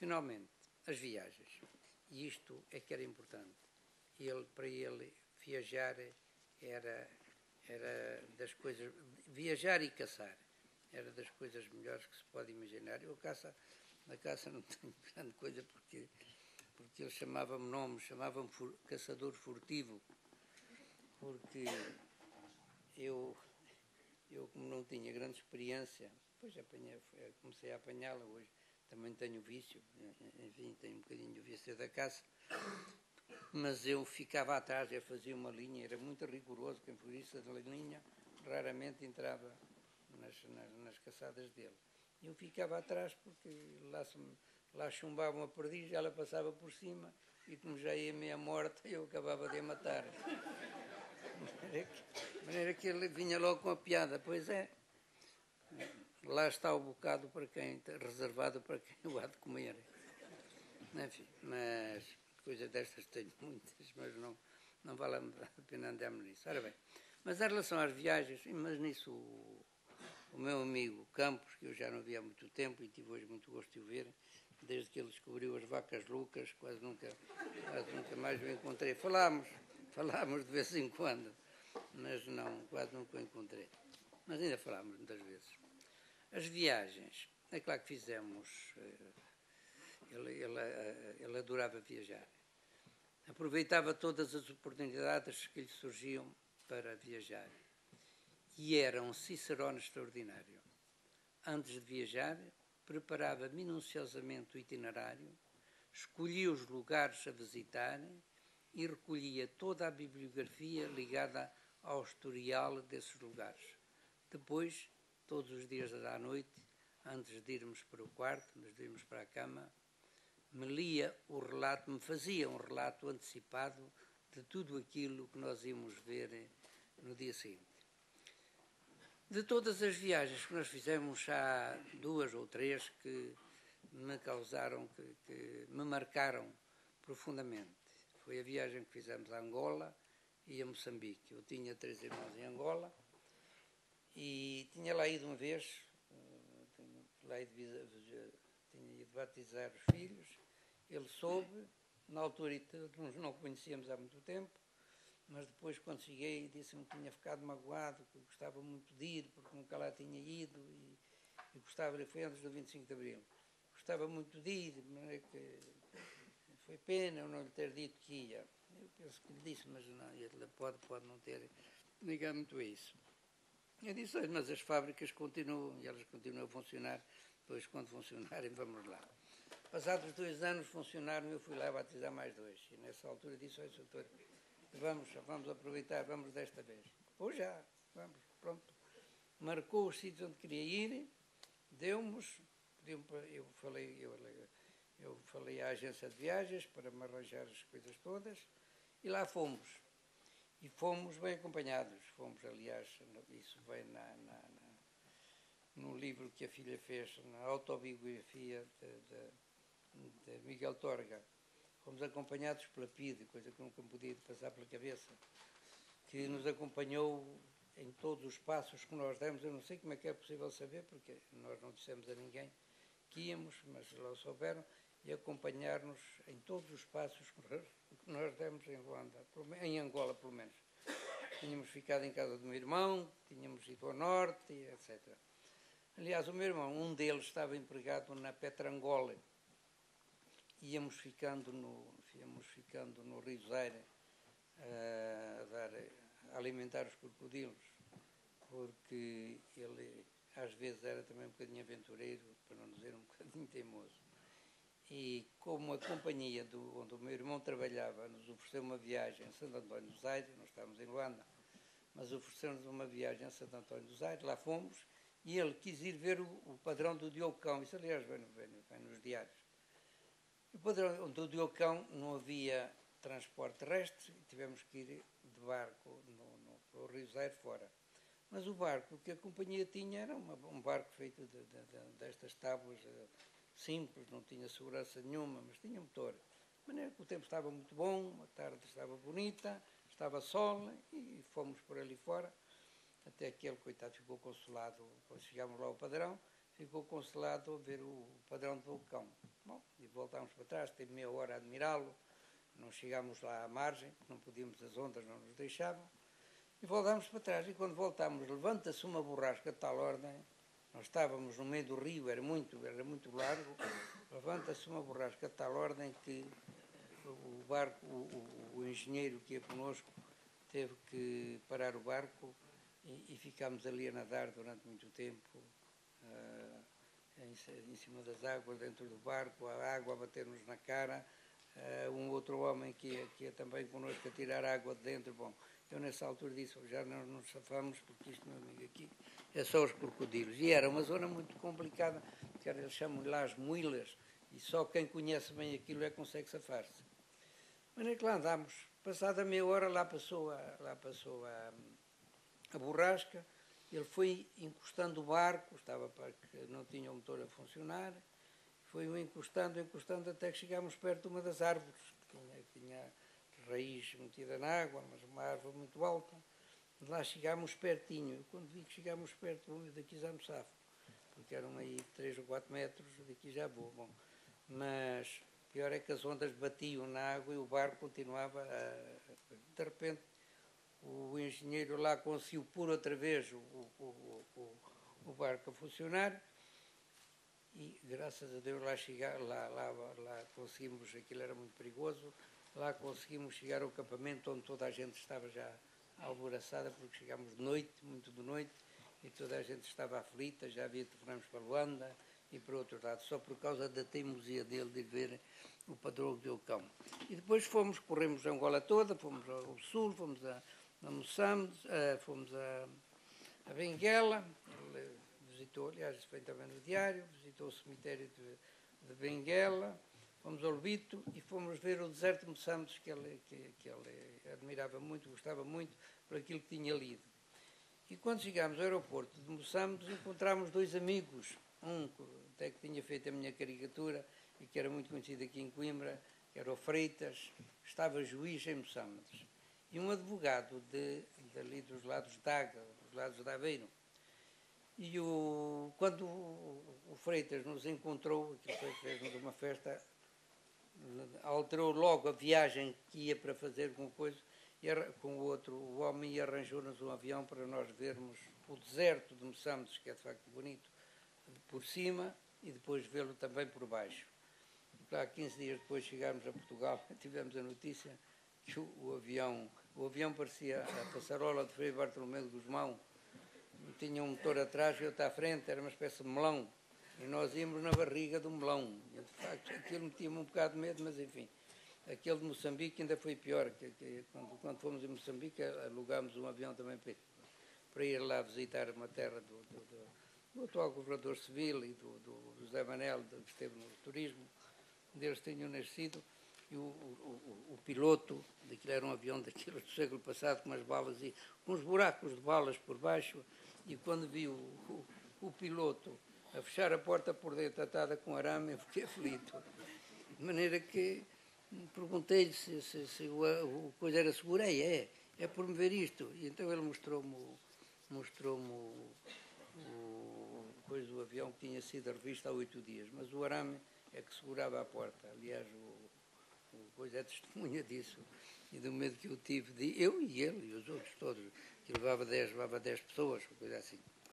Finalmente, as viagens. E isto é que era importante. Para ele, viajar era das coisas... Viajar e caçar era das coisas melhores que se pode imaginar. Eu na caça não tenho grande coisa porque ele chamava-me nomes, chamava-me caçador furtivo, porque eu como não tinha grande experiência, depois comecei a apanhá-la. Hoje também tenho vício, enfim, tenho um bocadinho de vício da caça, mas eu ficava atrás, eu fazia uma linha, era muito rigoroso, quem por isso da linha raramente entrava nas caçadas dele. Eu ficava atrás porque lá chumbava uma perdiz, ela passava por cima e como já ia meia morta, eu acabava de a matar. De maneira que ele vinha logo com a piada, pois é, lá está o bocado reservado para quem o há de comer. Enfim, mas coisas destas tenho muitas, mas não vale a pena andarmos nisso. Ora bem, mas em relação às viagens, mas nisso o meu amigo Campos, que eu já não via há muito tempo e tive hoje muito gosto de o ver, desde que ele descobriu as vacas loucas, quase nunca mais o encontrei. Falámos de vez em quando, mas quase nunca o encontrei. Mas ainda falámos muitas vezes. As viagens, é claro que fizemos, ele adorava viajar. Aproveitava todas as oportunidades que lhe surgiam para viajar. E era um cicerone extraordinário. Antes de viajar, preparava minuciosamente o itinerário, escolhia os lugares a visitar e recolhia toda a bibliografia ligada ao historial desses lugares. Depois, todos os dias à noite, antes de irmos para o quarto, antes de irmos para a cama, me fazia um relato antecipado de tudo aquilo que nós íamos ver no dia seguinte. De todas as viagens que nós fizemos, há 2 ou 3 que me causaram, que me marcaram profundamente. Foi a viagem que fizemos a Angola e a Moçambique. Eu tinha 3 irmãos em Angola e tinha lá ido uma vez, tinha ido batizar os filhos. Ele soube, na altura não conhecíamos há muito tempo, mas depois, quando cheguei, disse-me que tinha ficado magoado, que gostava muito de ir, porque nunca lá tinha ido e gostava, foi antes do 25 de Abril, gostava muito de ir, de maneira que foi pena eu não lhe ter dito que ia. Eu penso que lhe disse, mas não, ele pode não ter ligado muito a isso. Eu disse, mas as fábricas continuam, e elas continuam a funcionar, depois quando funcionarem vamos lá. Passados 2 anos funcionaram, eu fui lá batizar mais 2, e nessa altura disse, olha, doutor, vamos aproveitar, vamos desta vez. Ou já, vamos, pronto. Marcou os sítios onde queria ir, eu falei à agência de viagens para me arranjar as coisas todas, e lá fomos. E fomos bem acompanhados. Fomos, aliás, isso vem no livro que a filha fez, na autobiografia de Miguel Torga. Fomos acompanhados pela PIDE, coisa que nunca me podia passar pela cabeça, que nos acompanhou em todos os passos que nós demos. Eu não sei como é que é possível saber, porque nós não dissemos a ninguém que íamos, mas lá souberam, e acompanhar-nos em todos os passos que nós demos em Luanda, em Angola, pelo menos. Tínhamos ficado em casa do meu irmão, tínhamos ido ao norte, etc. Aliás, o meu irmão, um deles estava empregado na Petrangola. Íamos ficando no Rio Zaire a alimentar os crocodilos, porque ele às vezes era também um bocadinho aventureiro, para não dizer um bocadinho teimoso. E como a companhia onde o meu irmão trabalhava nos ofereceu uma viagem a Santo António do Zaire, nós estávamos em Luanda, mas ofereceram-nos uma viagem a Santo António do Zaire, lá fomos, e ele quis ir ver o padrão do Diogo Cão. Isso, aliás, vem nos diários. O padrão do Diogo Cão não havia transporte terrestre, tivemos que ir de barco no Rio Zaire fora. Mas o barco que a companhia tinha era um barco feito destas tábuas simples, não tinha segurança nenhuma, mas tinha motor. De maneira que o tempo estava muito bom, a tarde estava bonita, estava sol e fomos por ali fora, até que ele, coitado, ficou consolado. Quando chegámos lá ao padrão, ficou consolado a ver o padrão do vulcão. Bom, e voltámos para trás, teve meia hora a admirá-lo, não chegámos lá à margem, não podíamos, as ondas não nos deixavam, e voltámos para trás, e quando voltámos, levanta-se uma borrasca de tal ordem, nós estávamos no meio do rio, era muito largo, levanta-se uma borrasca de tal ordem que o barco, o engenheiro que ia connosco, teve que parar o barco e ficámos ali a nadar durante muito tempo, em cima das águas, dentro do barco, a água a bater-nos na cara, um outro homem que ia também connosco a tirar água de dentro. Bom, eu nessa altura disse, já não nos safamos porque isto, meu amigo, aqui é só os crocodilos. E era uma zona muito complicada, que eles chamam lá as muilas, e só quem conhece bem aquilo é que consegue safar-se. Mas é que lá andámos. Passada meia hora lá passou a borrasca, ele foi encostando o barco, estava para que não tinha o motor a funcionar, foi encostando até que chegámos perto de uma das árvores, que tinha raiz metida na água, mas uma árvore muito alta. Lá chegámos pertinho, quando vi que chegámos perto, daqui já me safo, porque eram aí 3 ou 4 metros, daqui já vou. Bom, mas pior é que as ondas batiam na água e o barco continuava de repente o engenheiro lá conseguiu pôr outra vez o barco a funcionar e graças a Deus lá conseguimos, aquilo era muito perigoso, lá conseguimos chegar ao acampamento onde toda a gente estava já alvoroçada, porque chegámos de noite, muito de noite, e toda a gente estava aflita, já havia telefonemas para Luanda e para outro lado, só por causa da teimosia dele de ver o padrão do cão. E depois corremos a Angola toda, fomos ao sul, fomos a Moçambique, fomos a Benguela, ele visitou, aliás, isso foi também no diário, visitou o cemitério de Benguela, fomos ao Lobito e fomos ver o deserto de Moçambique, que ele admirava muito, gostava muito, por aquilo que tinha lido. E quando chegámos ao aeroporto de Moçambique, encontramos 2 amigos, um até que tinha feito a minha caricatura e que era muito conhecido aqui em Coimbra, que era o Freitas, estava juiz em Moçambique, e um advogado dali dos lados de Águeda, dos lados de Aveiro. E quando o Freitas nos encontrou, aquilo fez-nos uma festa, alterou logo a viagem que ia para fazer com o outro homem, e arranjou-nos um avião para nós vermos o deserto de Moçambique, que é de facto bonito, por cima, e depois vê-lo também por baixo. Lá 15 dias depois chegámos a Portugal, tivemos a notícia que o avião parecia a passarola de Frei Bartolomeu de Gusmão, tinha um motor atrás e outro à frente, era uma espécie de melão, e nós íamos na barriga do melão. E, de facto, aquilo metia-me um bocado de medo, mas enfim. Aquele de Moçambique ainda foi pior, quando fomos em Moçambique alugámos um avião também para ir lá visitar uma terra do atual governador civil e do José Manel, que esteve no turismo, onde eles tinham nascido, e o piloto, daquilo era um avião daquilo do século passado, com umas balas e uns buracos de balas por baixo, e quando vi o piloto a fechar a porta por dentro, atada com arame, eu fiquei aflito. De maneira que perguntei-lhe se o coisa era segura. É por me ver isto. E então ele mostrou-me o coisa do avião que tinha sido a revista há 8 dias, mas o arame é que segurava a porta. Aliás, o coisa é testemunha disso e do medo que eu tive, eu e ele e os outros todos, que levava 10 pessoas, uma coisa assim.